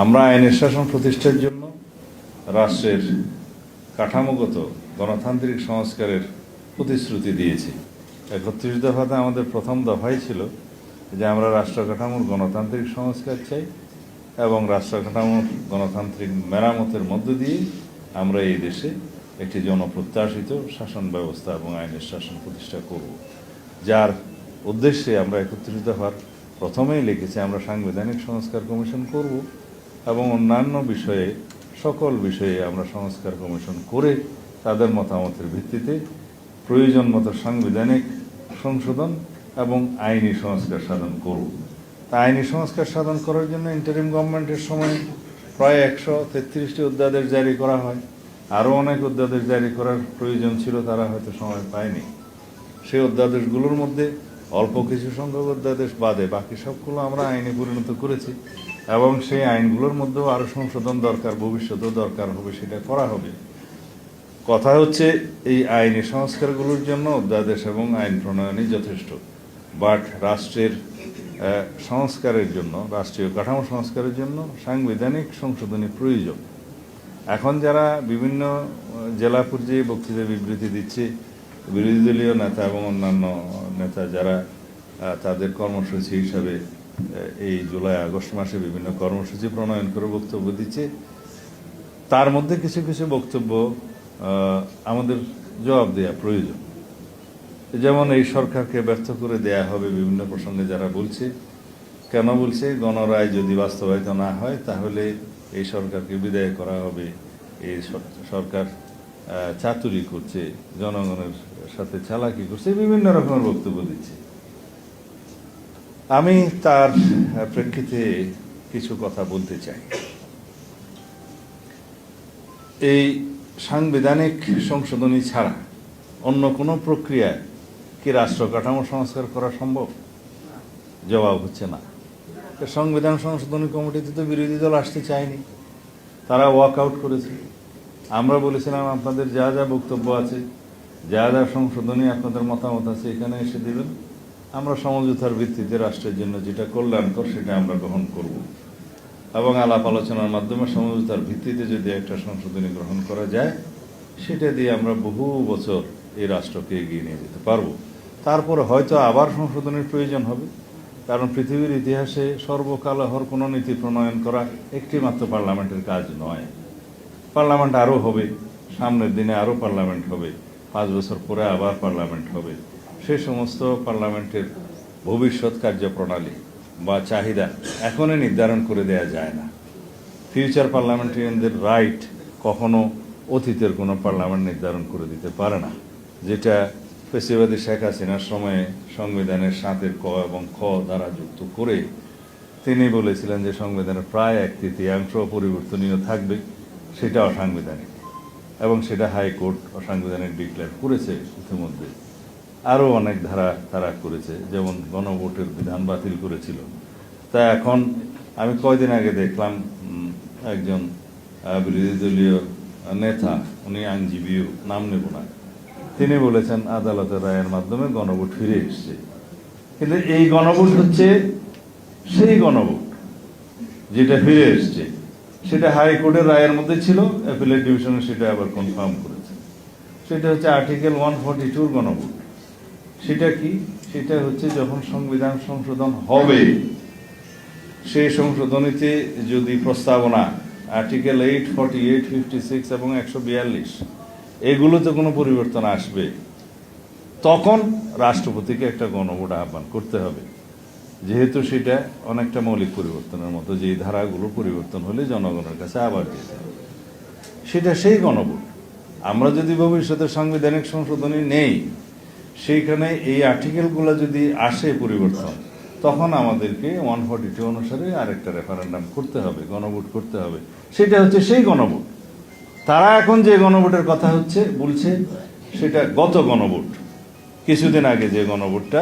আমরা আইনের শাসন প্রতিষ্ঠার জন্য রাষ্ট্রের কাঠামোগত গণতান্ত্রিক সংস্কারের প্রতিশ্রুতি দিয়েছি। ৩১ দফাতে আমাদের প্রথম দফাই ছিল যে আমরা রাষ্ট্র কাঠামোর গণতান্ত্রিক সংস্কার চাই এবং রাষ্ট্র কাঠামোর গণতান্ত্রিক মেরামতের মধ্য দিয়ে আমরা এই দেশে একটি জনপ্রত্যাশিত শাসন ব্যবস্থা এবং আইনের শাসন প্রতিষ্ঠা করব, যার উদ্দেশ্যে আমরা ৩১ দফার প্রথমেই লিখেছি আমরা সাংবিধানিক সংস্কার কমিশন করব এবং অন্যান্য বিষয়ে সকল বিষয়ে আমরা সংস্কার কমিশন করে তাদের মতামতের ভিত্তিতে প্রয়োজন মতো সাংবিধানিক সংশোধন এবং আইনি সংস্কার সাধন করব। তা আইনি সংস্কার সাধন করার জন্য ইন্টারিম গভর্নমেন্টের সময় প্রায় ১৩৩টি অধ্যাদেশ জারি করা হয়। আরও অনেক অধ্যাদেশ জারি করার প্রয়োজন ছিল, তারা হয়তো সময় পায়নি। সেই অধ্যাদেশগুলোর মধ্যে অল্প কিছু সংখ্যক অধ্যাদেশ বাদে বাকি সবগুলো আমরা আইনে পরিণত করেছি এবং সেই আইনগুলোর মধ্যেও আরও সংশোধন দরকার, ভবিষ্যতেও দরকার হবে, সেটা করা হবে। কথা হচ্ছে এই আইনি সংস্কারগুলোর জন্য অধ্যাদেশ এবং আইন প্রণয়নই যথেষ্ট, বাট রাষ্ট্রের সংস্কারের জন্য, রাষ্ট্রীয় কাঠামো সংস্কারের জন্য সাংবিধানিক সংশোধনী প্রয়োজন। এখন যারা বিভিন্ন জেলা পর্যায়ে বক্তৃতা বিবৃতি দিচ্ছে, বিরোধী দলীয় নেতা এবং অন্যান্য নেতা যারা তাদের কর্মসূচি হিসাবে এই জুলাই আগস্ট মাসে বিভিন্ন কর্মসূচি প্রণয়ন করে বক্তব্য দিচ্ছে, তার মধ্যে কিছু কিছু বক্তব্য আমাদের জবাব দেওয়া প্রয়োজন। যেমন এই সরকারকে ব্যর্থ করে দেয়া হবে বিভিন্ন প্রসঙ্গে যারা বলছে, কেন বলছে? গণরায় যদি বাস্তবায়িত না হয় তাহলে এই সরকারকে বিদায় করা হবে, এই সরকার চাতুরি করছে, জনগণের সাথে চালাকি করছে, বিভিন্ন রকমের বক্তব্য দিচ্ছে। আমি তার প্রেক্ষিতে কিছু কথা বলতে চাই। এই সাংবিধানিক সংশোধনী ছাড়া অন্য কোনো প্রক্রিয়ায় কি রাষ্ট্র কাঠামো সংস্কার করা সম্ভব? জবাব হচ্ছে না। সংবিধান সংশোধনী কমিটিতে তো বিরোধী দল আসতে চায়নি, তারা ওয়াক আউট করেছে। আমরা বলেছিলাম আপনাদের যা যা বক্তব্য আছে, যা যা সংশোধনী আপনাদের মতামত আছে এখানে এসে দেবেন, আমরা সমঝোতার ভিত্তিতে রাষ্ট্রের জন্য যেটা কল্যাণকর সেটা আমরা গ্রহণ করব এবং আলাপ আলোচনার মাধ্যমে সমঝোতার ভিত্তিতে যদি একটা সংশোধনী গ্রহণ করা যায় সেটা দিয়ে আমরা বহু বছর এই রাষ্ট্রকে এগিয়ে নিয়ে যেতে পারবো। তারপরে হয়তো আবার সংশোধনের প্রয়োজন হবে, কারণ পৃথিবীর ইতিহাসে সর্বকালহর কোনো নীতি প্রণয়ন করা একটি মাত্র পার্লামেন্টের কাজ নয়। পার্লামেন্ট আরও হবে, সামনের দিনে আরও পার্লামেন্ট হবে, 5 বছর পরে আবার পার্লামেন্ট হবে। সে সমস্ত পার্লামেন্টের ভবিষ্যৎ কার্যপ্রণালী বা চাহিদা এখনই নির্ধারণ করে দেয়া যায় না। ফিউচার পার্লামেন্টারিয়ানদের রাইট কখনো অতীতের কোনো পার্লামেন্ট নির্ধারণ করে দিতে পারে না, যেটা ফেসিবাদী শেখ হাসিনার সময়ে সংবিধানের 7 ক এবং খ দ্বারা যুক্ত করে তিনি বলেছিলেন যে সংবিধানের প্রায় 1/3 অপরিবর্তনীয় থাকবে, সেটা অসাংবিধানিক এবং সেটা হাইকোর্ট অসাংবিধানিক ডিক্লেয়ার করেছে। ইতিমধ্যে আরও অনেক ধারা তারা করেছে, যেমন গণভোটের বিধান বাতিল করেছিল। তা এখন আমি কয়দিন আগে দেখলাম একজন বিরোধী দলীয় নেতা, উনি আইনজীবীও, নাম নেব না, তিনি বলেছেন আদালতের রায়ের মাধ্যমে গণভোট ফিরে এসছে। কিন্তু এই গণভোট হচ্ছে সেই গণভোট যেটা ফিরে এসছে, সেটা হাইকোর্টের রায়ের মধ্যে ছিল, অ্যাপিলেট ডিভিশনে সেটা আবার কনফার্ম করেছে। সেটা হচ্ছে আর্টিকেল 142 গণভোট। সেটা কি? সেটা হচ্ছে যখন সংবিধান সংশোধন হবে, সেই সংশোধনীতে যদি প্রস্তাবনা আর্টিকেল 8, 48, 56 এবং 142 এগুলোতে কোনো পরিবর্তন আসবে, তখন রাষ্ট্রপতিকে একটা গণভোট আহ্বান করতে হবে, যেহেতু সেটা অনেকটা মৌলিক পরিবর্তনের মতো, যে ধারাগুলো পরিবর্তন হলে জনগণের কাছে আবার যেতে হবে। সেটা সেই গণভোট। আমরা যদি ভবিষ্যতে সাংবিধানিক সংশোধনী নেই, সেইখানে এই আর্টিকেলগুলো যদি আসে পরিবর্তন, তখন আমাদেরকে 142 অনুসারে আরেকটা রেফারেন্ডাম করতে হবে, গণভোট করতে হবে। সেটা হচ্ছে সেই গণভোট। তারা এখন যে গণভোটের কথা বলছে সেটা গত গণভোট, কিছুদিন আগে যে গণভোটটা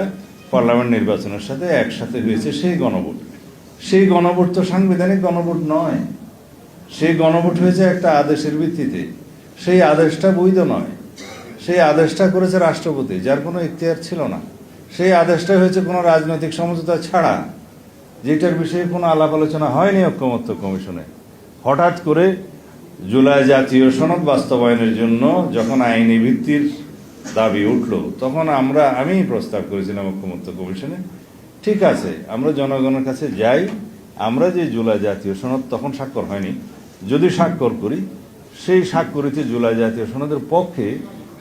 পার্লামেন্ট নির্বাচনের সাথে একসাথে হয়েছে, সেই গণভোট। সেই গণভোট তো সাংবিধানিক গণভোট নয়, সেই গণভোট হয়েছে একটা আদেশের ভিত্তিতে। সেই আদেশটা বৈধ নয়, সেই আদেশটা করেছে রাষ্ট্রপতি, যার কোনো ইখতিয়ার ছিল না। সেই আদেশটা হয়েছে কোনো রাজনৈতিক সমঝোতা ছাড়া। যেটার বিষয়ে কোনো আলাপ আলোচনা হয়নি ঐকমত্য কমিশনে। হঠাৎ করে জুলাই জাতীয় সনদ বাস্তবায়নের জন্য যখন আইনি ভিত্তির দাবি উঠল, তখন আমি প্রস্তাব করেছিলাম ঐকমত্য কমিশনে, ঠিক আছে আমরা জনগণের কাছে যাই, আমরা যে জুলাই জাতীয় সনদ তখন স্বাক্ষর হয়নি, যদি স্বাক্ষর করি সেই স্বাক্ষরিত জুলাই জাতীয় সনদের পক্ষে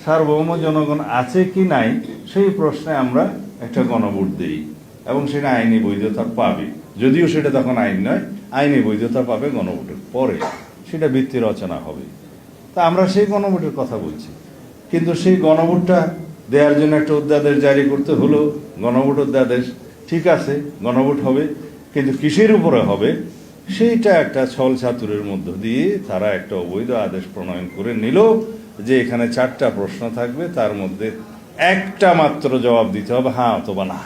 সার্বভৌম জনগণ আছে কি নাই সেই প্রশ্নে আমরা একটা গণভোট দিই এবং সেটা আইনি বৈধতা পাবে, যদিও সেটা তখন আইন নয়, আইনি বৈধতা পাবে গণভোটের পরে, সেটা ভিত্তি রচনা হবে। তা আমরা সেই গণভোটের কথা বলছি, কিন্তু সেই গণভোটটা দেওয়ার জন্য একটা অধ্যাদেশ জারি করতে হলো। গণভোট অধ্যাদেশ ঠিক আছে, গণভোট হবে, কিন্তু কিসের উপরে হবে সেইটা একটা ছল ছাতুরের মধ্য দিয়ে তারা একটা অবৈধ আদেশ প্রণয়ন করে নিল যে এখানে 4টা প্রশ্ন থাকবে, তার মধ্যে একটা মাত্র জবাব দিতে হবে হ্যাঁ অথবা না।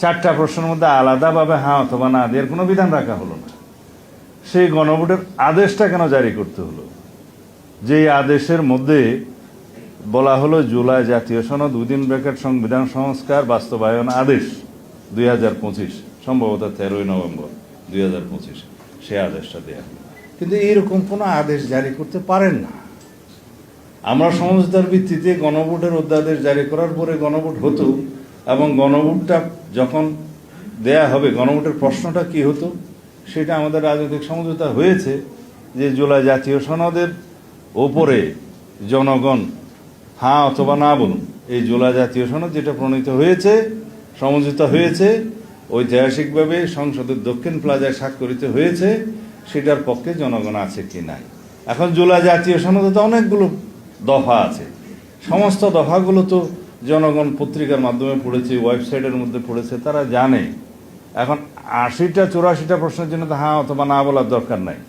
4টা প্রশ্নের মধ্যে আলাদাভাবে হ্যাঁ অথবা না দেওয়ার কোনো বিধান রাখা হলো না। সেই গণভোটের আদেশটা কেন জারি করতে হলো? যেই আদেশের মধ্যে বলা হলো জুলাই জাতীয় সনদ সংবিধান সংস্কার বাস্তবায়ন আদেশ 2025, সম্ভবত 13ই নভেম্বর 2025 সে আদেশটা দেয়া হলো। কিন্তু এইরকম কোনো আদেশ জারি করতে পারেন না। আমরা সমঝোতার ভিত্তিতে গণভোটের অধ্যাদেশ জারি করার পরে গণভোট হতো, এবং গণভোটটা যখন দেয়া হবে গণভোটের প্রশ্নটা কি হতো সেটা আমাদের রাজনৈতিক সমঝোতা হয়েছে যে জুলাই জাতীয় সনদের ওপরে জনগণ হ্যাঁ অথবা না বলুন। এই জুলাই জাতীয় সনদ যেটা প্রণীত হয়েছে, সমঝোতা হয়েছে, ঐতিহাসিকভাবে সংসদের দক্ষিণ প্লাজায় স্বাক্ষরিত হয়েছে, সেটার পক্ষে জনগণ আছে কি নাই। এখন জুলাই জাতীয় সনদে তো অনেকগুলো দফা আছে, সমস্ত দফাগুলো তো জনগণ পত্রিকার মাধ্যমে পড়েছে, ওয়েবসাইটের মধ্যে পড়েছে, তারা জানে। এখন 80-84টা প্রশ্নের জন্য তো হ্যাঁ অথবা না বলার দরকার নাই।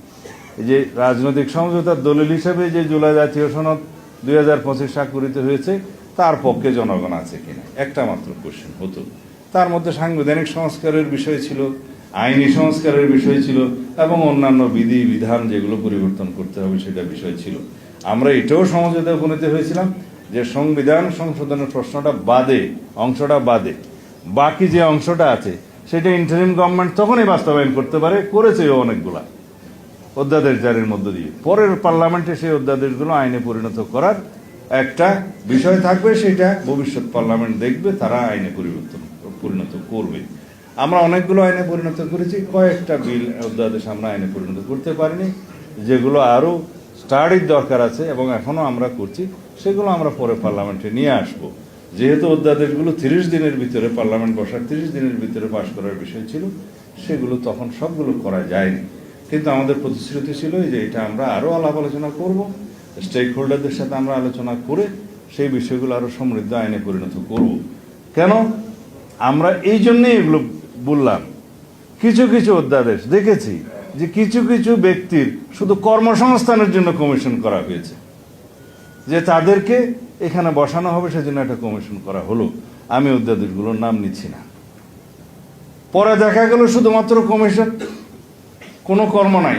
এই যে রাজনৈতিক সমঝোতার দলিল হিসেবে যে জুলাই জাতীয় সনদ 2025 স্বাক্ষরিত হয়েছে, তার পক্ষে জনগণ আছে কিনা একটা মাত্র কোশ্চেন হতো। তার মধ্যে সাংবিধানিক সংস্কারের বিষয় ছিল, আইনি সংস্কারের বিষয় ছিল, এবং অন্যান্য বিধি বিধান যেগুলো পরিবর্তন করতে হবে সেটা বিষয় ছিল। আমরা এটাও সমঝোতায় উপনীত হয়েছিলাম যে সংবিধান সংশোধনের প্রশ্নটা বাদে, অংশটা বাদে, বাকি যে অংশটা আছে সেটা ইন্টারিম গভর্নমেন্ট তখনই বাস্তবায়ন করতে পারে, করেছে অনেকগুলা অধ্যাদেশ জারির মধ্য দিয়ে। পরের পার্লামেন্টে সেই অধ্যাদেশগুলো আইনে পরিণত করার একটা বিষয় থাকবে, সেটা ভবিষ্যৎ পার্লামেন্ট দেখবে, তারা আইনে পরিণত করবে। আমরা অনেকগুলো আইনে পরিণত করেছি, কয়েকটা বিল অধ্যাদেশ আমরা আইনে পরিণত করতে পারিনি, যেগুলো আরও স্টাডির দরকার আছে এবং এখনও আমরা করছি, সেগুলো আমরা পরে পার্লামেন্টে নিয়ে আসব। যেহেতু অধ্যাদেশগুলো 30 দিনের ভিতরে, পার্লামেন্ট বসার 30 দিনের ভিতরে পাশ করার বিষয় ছিল, সেগুলো তখন সবগুলো করা যায়নি। কিন্তু আমাদের প্রতিশ্রুতি ছিল যে এটা আমরা আরও আলাপ আলোচনা করব, স্টেক হোল্ডারদের সাথে আমরা আলোচনা করে সেই বিষয়গুলো আরও সমৃদ্ধ আইনে পরিণত করব। কেন আমরা এই জন্যই এগুলো বললাম? কিছু কিছু অধ্যাদেশ দেখেছি যে কিছু কিছু ব্যক্তির শুধু কর্মসংস্থানের জন্য কমিশন করা হয়েছে, যে তাদেরকে এখানে বসানো হবে, সেজন্য একটা কমিশন করা হলো। আমি অধ্যাদেশগুলোর নাম নিচ্ছি না। পরে দেখা গেল শুধুমাত্র কমিশন, কোনো কর্ম নাই।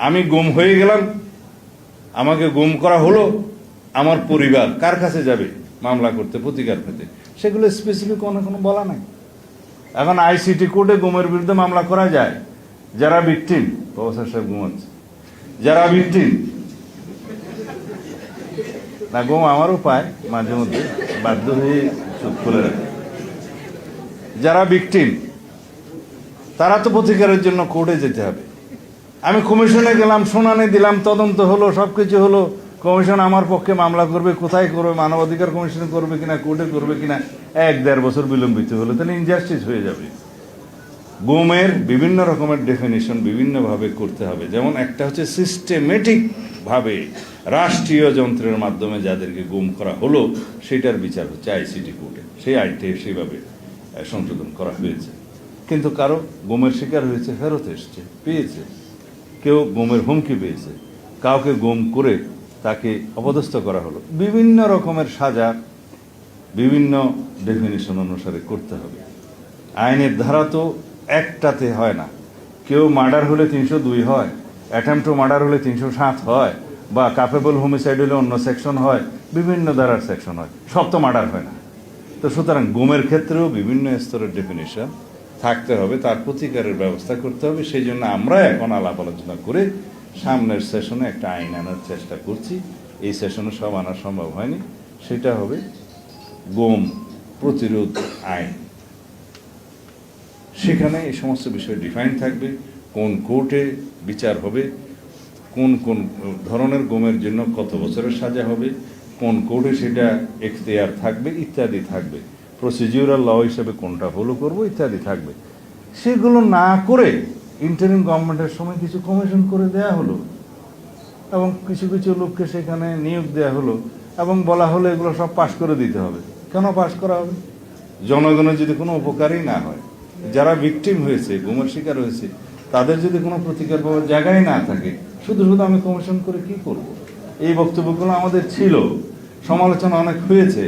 আমি গুম হয়ে গেলাম, আমাকে গুম করা হলো, আমার পরিবার কার কাছে যাবে মামলা করতে, প্রতিকার পেতে? সেগুলো স্পেসিফিক কোনো বলা নাই। এখন আইসিটি কোর্টে গুমের বিরুদ্ধে মামলা করা যায়। যারা ভিকটিম, প্রফেসর সাহেব ঘুমাচ্ছে, যারা ভিকটিম না, গুম আমারও পায় মাঝে মধ্যে, বাধ্য হয়ে চুপ করে রাখে। যারা ভিকটিম তারা তো প্রতিকারের জন্য কোর্টে যেতে হবে। আমি কমিশনে গেলাম, শুনানি দিলাম, তদন্ত হলো, সবকিছু হলো, কমিশন আমার পক্ষে মামলা করবে, কোথায় করবে, মানবাধিকার কমিশনে করবে কিনা, কোর্টে করবে কিনা, 1-1.5 বছর বিলম্বিত হলো, তাহলে ইনজাস্টিস হয়ে যাবে। গুমের বিভিন্ন রকমের ডেফিনিশন বিভিন্নভাবে করতে হবে। যেমন একটা হচ্ছে সিস্টেমেটিক ভাবে রাষ্ট্রীয় যন্ত্রের মাধ্যমে যাদেরকে গুম করা হলো সেটার বিচার হচ্ছে আইসিটি কোর্টে, সেই আইনটি সেইভাবে সংশোধন করা হয়েছে। কিন্তু কারো গুমের শিকার হয়েছে, ফেরত এসছে, পেয়েছে, কেউ গুমের হুমকি পেয়েছে, কাউকে গুম করে তাকে অপদস্থ করা হলো, বিভিন্ন রকমের সাজা বিভিন্ন ডেফিনিশন অনুসারে করতে হবে। আইনের ধারা তো একটাতে হয় না। কেউ মার্ডার হলে 302 হয়, অ্যাটেম্প টু মার্ডার হলে 307 হয়, বা কাপেবল হোমিসাইড হলে অন্য সেকশন হয়, বিভিন্ন ধারার সেকশন হয়, সব তো মার্ডার হয় না। তো সুতরাং গুমের ক্ষেত্রেও বিভিন্ন স্তরের ডেফিনিশন থাকতে হবে, তার প্রতিকারের ব্যবস্থা করতে হবে। সেই জন্য আমরা এখন আলাপ আলোচনা করে সামনের সেশনে একটা আইন আনার চেষ্টা করছি। এই সেশনে সব আনা সম্ভব হয়নি। সেটা হবে গুম প্রতিরোধ আইন। সেখানে এই সমস্ত বিষয় ডিফাইন থাকবে, কোন কোর্টে বিচার হবে, কোন কোন ধরনের গুমের জন্য কত বছরের সাজা হবে, কোন কোর্টে সেটা এখতিয়ার থাকবে ইত্যাদি থাকবে, প্রসিডিউরাল ল হিসেবে কোনটা ফলো করবো ইত্যাদি থাকবে। সেগুলো না করে ইন্টারিম গভর্নমেন্টের সময় কিছু কমিশন করে দেয়া হলো এবং কিছু কিছু লোককে সেখানে নিয়োগ দেয়া হলো এবং বলা হলো এগুলো সব পাশ করে দিতে হবে। কেন পাশ করা হবে? জনগণের যদি কোনো উপকারই না হয়, যারা ভিকটিম হয়েছে, গুমের শিকার হয়েছে, তাদের যদি কোনো প্রতিকার পাওয়ার জায়গায় না থাকে, শুধু শুধু আমি কমিশন করে কি করব? এই বক্তব্যগুলো আমাদের ছিল, সমালোচনা অনেক হয়েছে।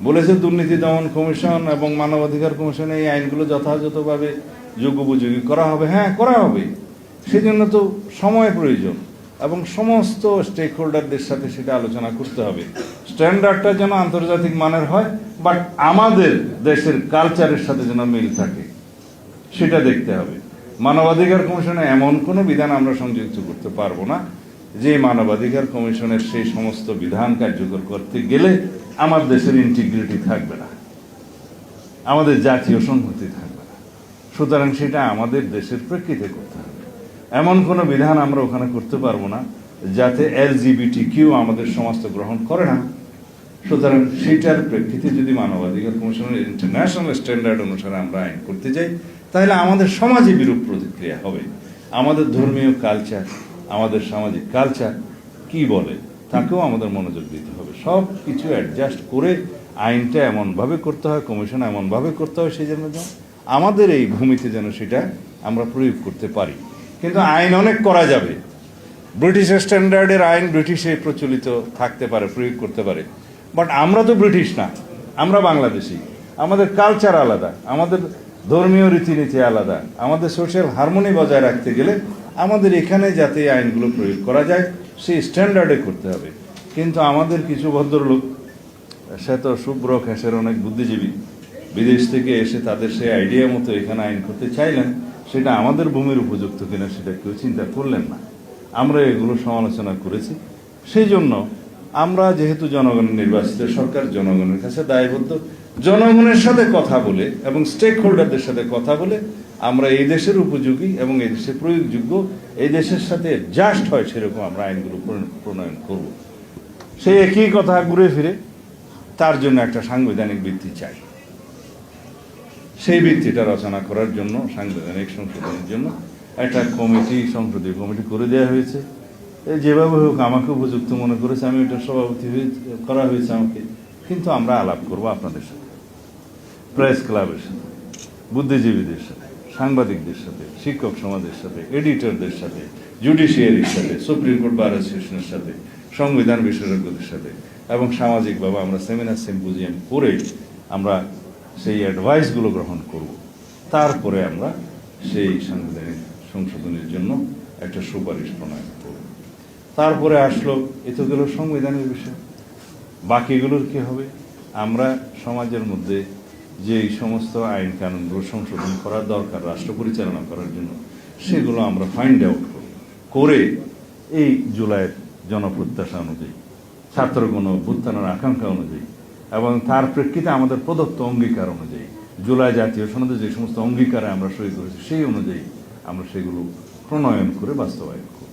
বলেছে দুর্নীতি দমন কমিশন এবং মানবাধিকার কমিশনে এই আইনগুলো যথাযথভাবে যোগ্যোপযোগী করা হবে। হ্যাঁ, করা হবে। সেজন্য তো সময় প্রয়োজন এবং সমস্ত স্টেক হোল্ডারদের সাথে সেটা আলোচনা করতে হবে। স্ট্যান্ডার্ডটা যেন আন্তর্জাতিক মানের হয়, বাট আমাদের দেশের কালচারের সাথে যেন মিল থাকে, সেটা দেখতে হবে। মানবাধিকার কমিশনে এমন কোনো বিধান আমরা সংযুক্ত করতে পারবো না যে মানবাধিকার কমিশনের সেই সমস্ত বিধান কার্যকর করতে গেলে আমার দেশের ইন্টিগ্রিটি থাকবে না, আমাদের জাতীয় সংহতি থাকবে না। সুতরাং সেটা আমাদের দেশের প্রেক্ষিতে করতে হবে। এমন কোনো বিধান আমরা ওখানে করতে পারবো না যাতে LGBTQ আমাদের সমাজ গ্রহণ করে না। সুতরাং সেটার প্রেক্ষিতে যদি মানবাধিকার কমিশনের ইন্টারন্যাশনাল স্ট্যান্ডার্ড অনুসারে আমরা আইন করতে যাই, তাহলে আমাদের সমাজে বিরূপ প্রতিক্রিয়া হবে। আমাদের ধর্মীয় কালচার, আমাদের সামাজিক কালচার কি বলে তাকেও আমাদের মনোযোগ দিতে হবে। সব কিছু অ্যাডজাস্ট করে আইনটা এমনভাবে করতে হয়, কমিশন এমনভাবে করতে হয়, সেই জন্য আমাদের এই ভূমিতে যেন সেটা আমরা প্রয়োগ করতে পারি। কিন্তু আইন অনেক করা যাবে। ব্রিটিশ স্ট্যান্ডার্ডের আইন ব্রিটিশে প্রচলিত থাকতে পারে, প্রয়োগ করতে পারে, বাট আমরা তো ব্রিটিশ না, আমরা বাংলাদেশি। আমাদের কালচার আলাদা, আমাদের ধর্মীয় রীতিনীতি আলাদা। আমাদের সোশ্যাল হারমোনি বজায় রাখতে গেলে আমাদের এখানে যাতে আইনগুলো প্রয়োগ করা যায় সেই স্ট্যান্ডার্ডে করতে হবে। কিন্তু আমাদের কিছু ভদ্রলোক, সে তো শুভ্র খেসের অনেক বুদ্ধিজীবী, বিদেশ থেকে এসে তাদের সেই আইডিয়া মতো এখানে আইন করতে চাইলেন। সেটা আমাদের ভূমির উপযুক্ত কিনা সেটা কেউ চিন্তা করলেন না। আমরা এগুলো সমালোচনা করেছি। সেই জন্য আমরা যেহেতু জনগণের নির্বাচিত সরকার, জনগণের কাছে দায়বদ্ধ, জনগণের সাথে কথা বলে এবং স্টেক হোল্ডারদের সাথে কথা বলে আমরা এই দেশের উপযোগী এবং এই দেশে প্রয়োগযোগ্য, এই দেশের সাথে জাস্ট হয় সেরকম আমরা আইনগুলো প্রণয়ন করব। সেই একই কথা ঘুরে ফিরে তার জন্য একটা সাংবিধানিক ভিত্তি চাই। সেই ভিত্তিটা রচনা করার জন্য, সাংবিধানিক সংশোধনের জন্য একটা সংসদীয় কমিটি করে দেওয়া হয়েছে। যেভাবে হোক আমাকে উপযুক্ত মনে করেছে, আমি ওইটা সভাপতি করা হয়েছে আমাকে। কিন্তু আমরা আলাপ করব আপনাদের সাথে, প্রেস ক্লাবের সাথে, বুদ্ধিজীবীদের সাথে, সাংবাদিকদের সাথে, শিক্ষক সমাজের সাথে, এডিটরদের সাথে, জুডিশিয়ারির সাথে, সুপ্রিম কোর্ট বার অ্যাসোসিয়েশনের সাথে, সংবিধান বিশেষজ্ঞদের সাথে এবং সামাজিকভাবে আমরা সেমিনার সিম্পোজিয়াম করে আমরা সেই অ্যাডভাইসগুলো গ্রহণ করব। তারপরে আমরা সেই সাংবিধানিক সংশোধনের জন্য একটা সুপারিশ প্রণয়ন করব। তারপরে আসলো, এ তো গেল সংবিধানের বিষয়। বাকিগুলোর কি হবে? আমরা সমাজের মধ্যে যে এই সমস্ত আইন কানুনগুলো সংশোধন করার দরকার রাষ্ট্র পরিচালনা করার জন্য, সেগুলো আমরা ফাইন্ড আউট করে এই জুলাইয়ের জনপ্রত্যাশা অনুযায়ী, ছাত্রগণ অভ্যুত্থানের আকাঙ্ক্ষা অনুযায়ী এবং তার প্রেক্ষিতে আমাদের প্রদত্ত অঙ্গীকার অনুযায়ী, জুলাই জাতীয় সনদে যে সমস্ত অঙ্গীকারে আমরা সই করেছি সেই অনুযায়ী আমরা সেগুলো প্রণয়ন করে বাস্তবায়ন করব।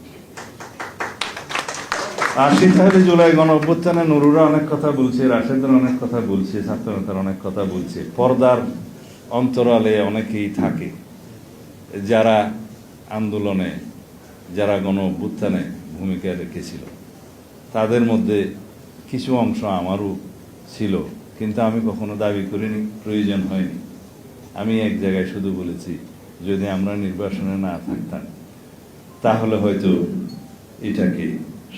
আর তাহলে জুলাই গণ অভ্যুত্থানে নুরুরা অনেক কথা বলছে, রাশেদরা অনেক কথা বলছে, ছাত্রনেতারা অনেক কথা বলছে। পর্দার অন্তরালে অনেকেই থাকে যারা আন্দোলনে, যারা গণ অভ্যুত্থানে ভূমিকা রেখেছিল। তাদের মধ্যে কিছু অংশ আমারও ছিল, কিন্তু আমি কখনো দাবি করিনি, প্রয়োজন হয়নি। আমি এক জায়গায় শুধু বলেছি, যদি আমরা নির্বাসনে না থাকতাম তাহলে হয়তো এটাকে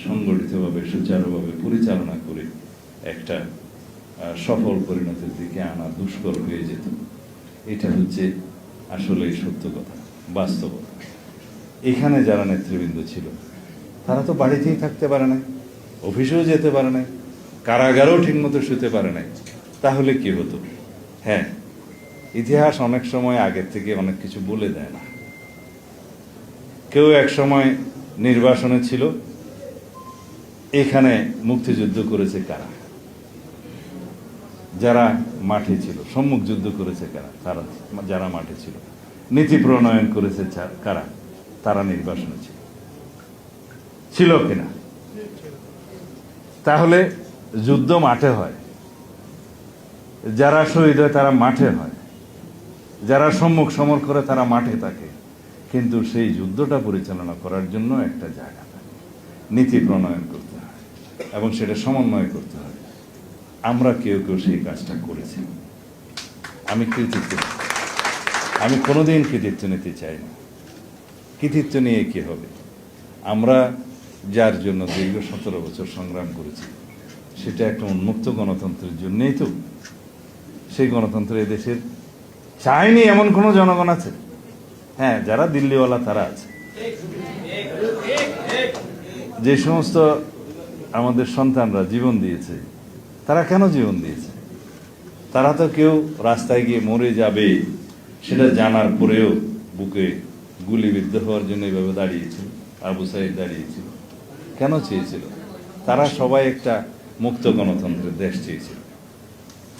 সংগঠিতভাবে সুচারুভাবে পরিচালনা করে একটা সফল পরিণতির দিকে আনা দুষ্কর হয়ে যেত। এটা হচ্ছে আসলে সত্য কথা, বাস্তবতা। এখানে যারা নেতৃবৃন্দ ছিল তারা তো বাড়িতেই থাকতে পারে না, অফিসেও যেতে পারে না, কারাগারেও ঠিকমতো শুতে পারে নাই। তাহলে কি হতো? হ্যাঁ, ইতিহাস অনেক সময় আগের থেকে অনেক কিছু বলে দেয় না। কেউ এক সময় নির্বাসনে ছিল, এখানে মুক্তিযুদ্ধ করেছে কারা? যারা মাঠে ছিল। সম্মুখ যুদ্ধ করেছে কারা? তারা, যারা মাঠে ছিল। নীতি প্রণয়ন করেছে কারা? তারা নির্বাসনে ছিল কিনা? তাহলে যুদ্ধ মাঠে হয়, যারা শহীদ হয় তারা মাঠে হয়, যারা সম্মুখ সমর করে তারা মাঠে থাকে। কিন্তু সেই যুদ্ধটা পরিচালনা করার জন্য একটা জায়গা থাকে, নীতি প্রণয়ন করতে হয় এবং সেটা সমন্বয় করতে হয়। আমরা কেউ কেউ সেই কাজটা করেছি। আমি কোনোদিন কৃতিত্ব নিতে চাই না। কৃতিত্ব নিয়ে কি হবে? আমরা যার জন্য দীর্ঘ 17 বছর সংগ্রাম করেছি, সেটা একটা উন্মুক্ত গণতন্ত্রের জন্যই তো। সেই গণতন্ত্র এদেশের চায়নি এমন কোনো জনগণ আছে? হ্যাঁ, যারা দিল্লিওয়ালা তারা আছে। যে সমস্ত আমাদের সন্তানরা জীবন দিয়েছে, তারা কেন জীবন দিয়েছে? তারা তো কেউ রাস্তায় গিয়ে মরে যাবে সেটা জানার পরেও বুকে গুলিবিদ্ধ হওয়ার জন্য এইভাবে দাঁড়িয়েছিল। আবু সাইদ দাঁড়িয়েছিল। কেন চেয়েছিল? তারা সবাই একটা মুক্ত গণতন্ত্রের দেশ চেয়েছিল।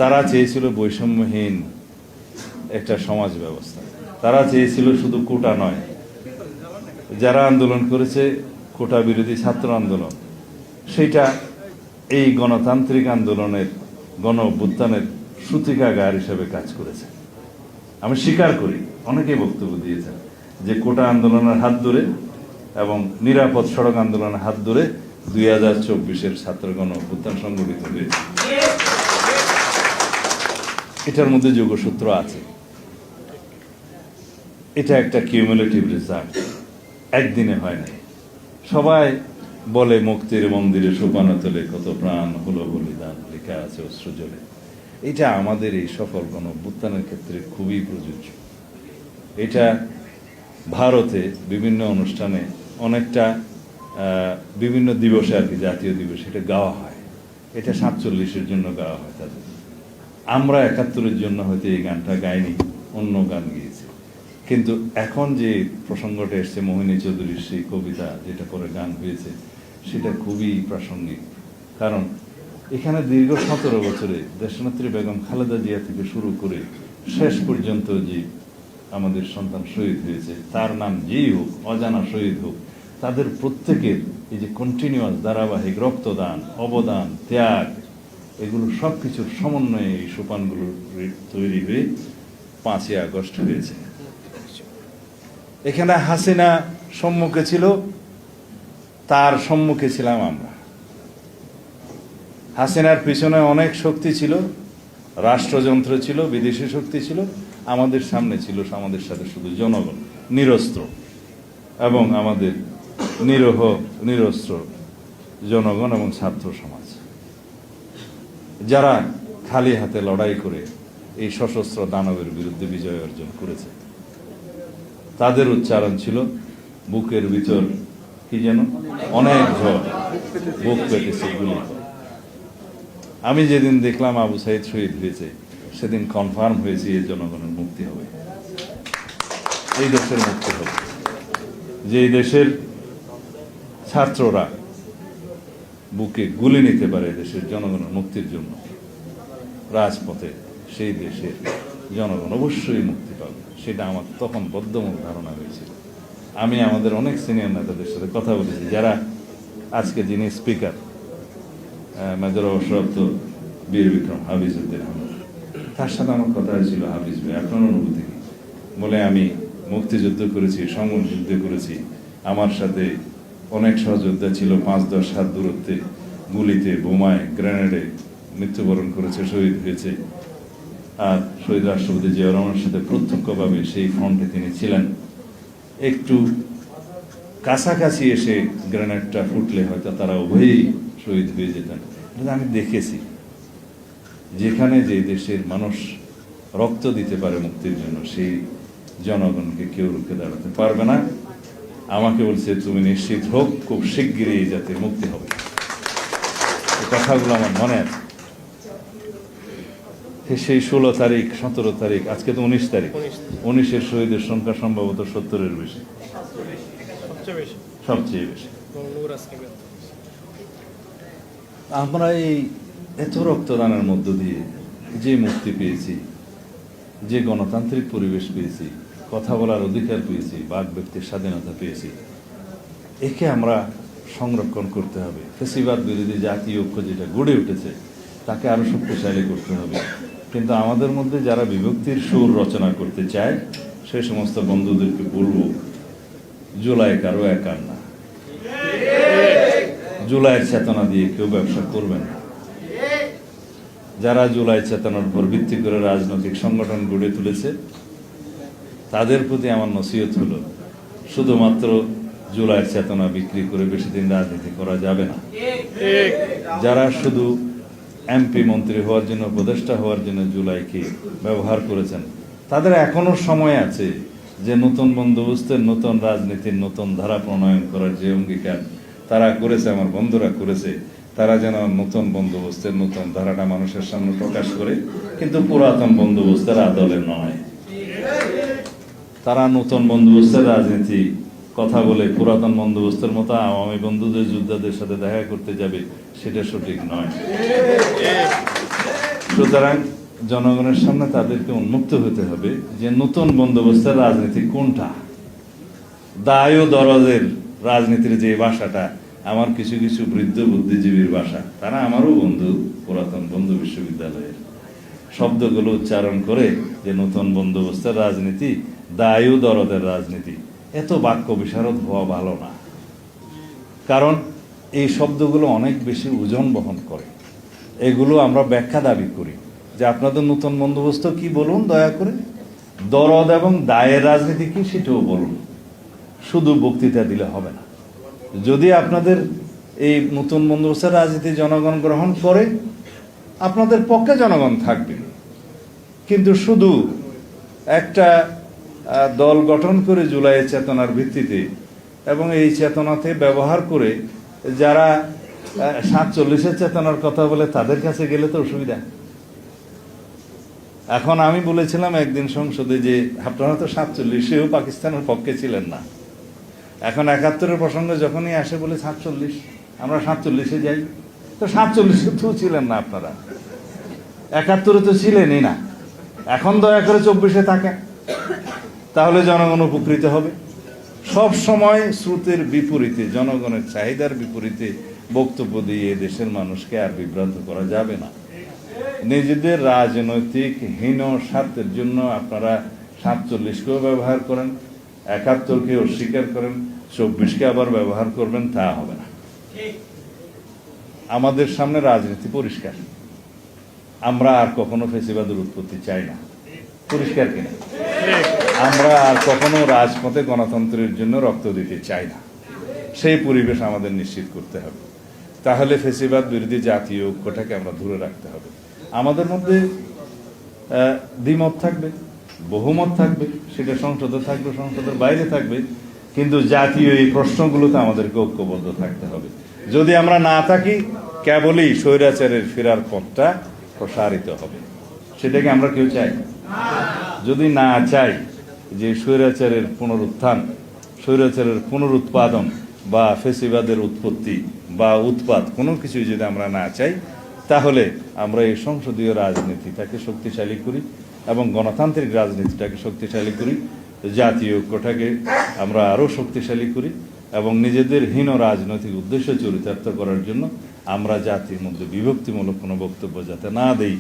তারা চেয়েছিল বৈষম্যহীন একটা সমাজ ব্যবস্থা। তারা চেয়েছিল শুধু কোটা নয়, যারা আন্দোলন করেছে কোটা বিরোধী ছাত্র আন্দোলন, সেইটা এই গণতান্ত্রিক আন্দোলনের, গণ অভ্যুত্থানের সূতিকাগার হিসেবে কাজ করেছে। আমি স্বীকার করি, অনেকেই বক্তব্য দিয়েছেন যে কোটা আন্দোলনের হাত ধরে এবং নিরাপদ সড়ক আন্দোলনের হাত ধরে 2024-এর ছাত্র গণ অভ্যুত্থান সংগঠিত হয়েছে। এটার মধ্যে যোগসূত্র আছে। এটা একটা কিউমুলেটিভ রেজাল্ট, একদিনে হয় নাই। সবাই বলে মুক্তির মন্দিরে সোপানো তোলে কত প্রাণ হলো বলিদান, লেখা আছে অশ্রু জলে। এটা আমাদের এই সফল গণ অভ্যুত্থানের ক্ষেত্রে খুবই প্রযোজ্য। এটা ভারতে বিভিন্ন অনুষ্ঠানে অনেকটা বিভিন্ন দিবসে আর কি, জাতীয় দিবস, এটা গাওয়া হয়। এটা 47-এর জন্য গাওয়া হয় তাদের। আমরা 71-এর জন্য হয়তো এই গানটা গাইনি, অন্য গান গিয়েছি। কিন্তু এখন যে প্রসঙ্গটা এসছে মোহিনী চৌধুরীর সেই কবিতা, যেটা পরে গান হয়েছে, সেটা খুবই প্রাসঙ্গিক। কারণ এখানে দীর্ঘ 17 বছরে দেশনেত্রী বেগম খালেদা জিয়া থেকে শুরু করে শেষ পর্যন্ত যে আমাদের সন্তান শহীদ হয়েছে, তার নাম যেই হোক, অজানা শহীদ হোক, তাদের প্রত্যেকের এই যে কন্টিনিউয়াস ধারাবাহিক রক্তদান, অবদান, ত্যাগ, এগুলো সব কিছুর সমন্বয়ে এই সোপানগুলো তৈরি হয়ে 5ই আগস্ট হয়েছে। এখানে হাসিনা সম্মুখে ছিল, তার সম্মুখে ছিলাম আমরা। হাসিনার পিছনে অনেক শক্তি ছিল, রাষ্ট্রযন্ত্র ছিল, বিদেশি শক্তি ছিল। আমাদের সামনে ছিল, আমাদের সাথে শুধু জনগণ, নিরস্ত্র, এবং আমাদের নিরস্ত্র জনগণ এবং ছাত্র সমাজ, যারা খালি হাতে লড়াই করে এই সশস্ত্র দানবের বিরুদ্ধে বিজয় অর্জন করেছে। তাদের উচ্চারণ ছিল বুকের ভিতর কি যেন অনেক ঝড়, বুক পেতেছে গুলি। আমি যেদিন দেখলাম আবু সাইদ শহীদ হয়েছে, সেদিন কনফার্ম হয়েছে এই জনগণের মুক্তি হবে, এই দেশের মুক্তি হবে। যে দেশের ছাত্ররা বুকে গুলি নিতে পারে দেশের জনগণের মুক্তির জন্য রাজপথে, সেই দেশের জনগণ অবশ্যই মুক্তি পাবে। সেটা আমার তখন বদ্ধমূল ধারণা হয়েছিল। আমি আমাদের অনেক সিনিয়র নেতাদের সাথে কথা বলেছি, যারা আজকে যিনি স্পিকার, মেজর অবসরপ্রাপ্ত বীর বিক্রম হাফিজ উদ্দিন আহমেদ, তার সাথে আমার কথা হয়েছিল, হাফিজ ভাই আপনার অনুভূতি কি? বলে আমি মুক্তিযুদ্ধ করেছি, সংগ্রাম যুদ্ধ করেছি, আমার সাথে অনেক সহযোদ্ধা ছিল, 5-10 হাত দূরত্বে গুলিতে, বোমায়, গ্রেনেডে মৃত্যুবরণ করেছে, শহীদ হয়েছে। আর শহীদ রাষ্ট্রপতি জিয়া রহমানের সাথে প্রত্যক্ষভাবে সেই ফ্রন্টে তিনি ছিলেন। একটু কাছাকাছি এসে গ্রেনেডটা ফুটলে হয়তো তারা উভয়ই শহীদ হয়ে যেতেন। এটা আমি দেখেছি। যেখানে যে দেশের মানুষ রক্ত দিতে পারে মুক্তির জন্য, সেই জনগণকে কেউ রুখে দাঁড়াতে পারবে না। আমাকে বলছে তুমি নিশ্চিত হোক, খুব শিগগিরই যাতে মুক্তি হবে। এই কথাগুলো আমার মনে আছে। সেই 16 তারিখ 17 তারিখ, আজকে তো 19 তারিখ, 19-এর শহীদের সংখ্যা সম্ভবত 70-এর বেশি, সবচেয়ে বেশি। আমরা এই এত রক্তদানের মধ্য দিয়ে যে মুক্তি পেয়েছি, যে গণতান্ত্রিক পরিবেশ পেয়েছি, কথা বলার অধিকার পেয়েছি, বাক ব্যক্তির স্বাধীনতা পেয়েছি, একে আমরা সংরক্ষণ করতে হবে। ফ্যাসিবাদ বিরোধী জাতীয় ঐক্য যেটা গড়ে উঠেছে তাকে আরো শক্তিশালী করতে হবে। কিন্তু আমাদের মধ্যে যারা বিভক্তির সুর রচনা করতে চায় সেই সমস্ত বন্ধুদেরকে বলবো, জুলাই কারো একার না। জুলাইয়ের চেতনা দিয়ে কেউ ব্যবসা করবেন না। যারা জুলাই চেতনার উপর ভিত্তি করে রাজনৈতিক সংগঠন গড়ে তুলেছে তাদের প্রতি আমার নসিহত হলো, শুধুমাত্র জুলাইয়ের চেতনা বিক্রি করে বেশি দিন রাজনীতি করা যাবে না। যারা শুধু এমপি মন্ত্রী হওয়ার জন্য, উপদেষ্টা হওয়ার জন্য জুলাইকে ব্যবহার করেছেন, তাদের এখনো সময় আছে যে নতুন বন্দোবস্তের, নতুন রাজনীতির নতুন ধারা প্রণয়ন করার যে অঙ্গীকার তারা করেছে, আমার বন্ধুরা করেছে, তারা যেন নতুন বন্দোবস্তের নতুন ধারাটা মানুষের সামনে প্রকাশ করে, কিন্তু পুরাতন বন্দোবস্তের আদলে নয়। তারা নতুন বন্দোবস্তের রাজনীতি কথা বলে পুরাতন বন্দোবস্তের মতো আওয়ামী বন্ধুদের, যোদ্ধাদের সাথে দেখা করতে যাবে, সেটা সঠিক নয়। সুতরাং জনগণের সামনে তাদেরকে উন্মুক্ত হতে হবে যে নতুন বন্দোবস্তের রাজনীতি কোনটা। দায় ও দরদের রাজনীতির যে ভাষাটা, আমার কিছু কিছু বৃদ্ধ বুদ্ধিজীবীর ভাষা, তারা আমারও বন্ধু, পুরাতন বন্ধু বিশ্ববিদ্যালয়ের, শব্দগুলো উচ্চারণ করে যে নতুন বন্দোবস্তের রাজনীতি, দায় ও দরদের রাজনীতি, এত বাক্য বিশারদ হওয়া ভালো না। কারণ এই শব্দগুলো অনেক বেশি ওজন বহন করে। এগুলো আমরা ব্যাখ্যা দাবি করি যে আপনাদের নতুন বন্দোবস্ত কি বলুন দয়া করে, দরদ এবং দায়ের রাজনীতি কি সেটাও বলুন। শুধু বক্তৃতা দিলে হবে না। যদি আপনাদের এই নতুন বন্দোবস্তের রাজনীতি জনগণ গ্রহণ করে, আপনাদের পক্ষে জনগণ থাকবে। কিন্তু শুধু একটা দল গঠন করে জুলাইয়ের চেতনার ভিত্তিতে এবং এই চেতনাতে ব্যবহার করে যারা 47-এর চেতনার কথা বলে, তাদের কাছে গেলে তো অসুবিধা। এখন আমি বলেছিলাম একদিন সংসদে যে আপনারা তো 47-এও পাকিস্তানের পক্ষে ছিলেন না, এখন 71-এর প্রসঙ্গে যখনই আসে বলে 47, আমরা 47-এ যাই। তো 47-এ তো ছিলেন না আপনারা, 71-এ তো ছিলেনই না। এখন দয়া করে 24-এ থাকেন, তাহলে জনগণ উপকৃত হবে। সব সময় স্রোতের বিপরীতে, জনগণের চাহিদার বিপরীতে বক্তব্য দিয়ে দেশের মানুষকে আর বিভ্রান্ত করা যাবে না। নিজেদের রাজনৈতিক হীন স্বার্থের জন্য আপনারা 47-কেও ব্যবহার করেন, 71-কে অস্বীকার করেন, 24-কে আবার ব্যবহার করবেন, তা হবে না। আমাদের সামনে রাজনীতি পরিষ্কার। আমরা আর কখনো ফ্যাসিবাদের উৎপত্তি চাই না, পরিষ্কার কিনা? আমরা আর কখনো রাজপথে গণতন্ত্রের জন্য রক্ত দিতে চাই না। সেই পরিবেশ আমাদের নিশ্চিত করতে হবে। তাহলে ফ্যাসিবাদ বিরোধী জাতীয় ঐক্যটাকে আমরা ধরে রাখতে হবে। আমাদের মধ্যে দ্বিমত থাকবে, বহুমত থাকবে, সেটা সংসদে থাকবে, সংসদের বাইরে থাকবে, কিন্তু জাতীয় এই প্রশ্নগুলোতে আমাদেরকে ঐক্যবদ্ধ থাকতে হবে। যদি আমরা না থাকি, কেবলই স্বৈরাচারের ফেরার পথটা প্রসারিত হবে। সেটাকে আমরা কেউ চাই? যদি না চাই যে স্বৈরাচারের পুনরুত্থান, স্বৈরাচারের পুনরুৎপাদন বা ফ্যাসিবাদের উৎপত্তি বা উৎপাদ, কোনো কিছুই যদি আমরা না চাই, তাহলে আমরা এই সংসদীয় রাজনীতিটাকে শক্তিশালী করি এবং গণতান্ত্রিক রাজনীতিটাকে শক্তিশালী করি, জাতীয় ঐক্যটাকে আমরা আরও শক্তিশালী করি এবং নিজেদের হীন রাজনৈতিক উদ্দেশ্য চরিতার্থ করার জন্য আমরা জাতির মধ্যে বিভক্তিমূলক কোনো বক্তব্য যাতে না দেই,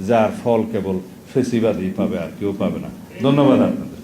যার ফল কেবল ফ্যাসিবাদই পাবে, আর কেউ পাবে না। ধন্যবাদ আপনাদের।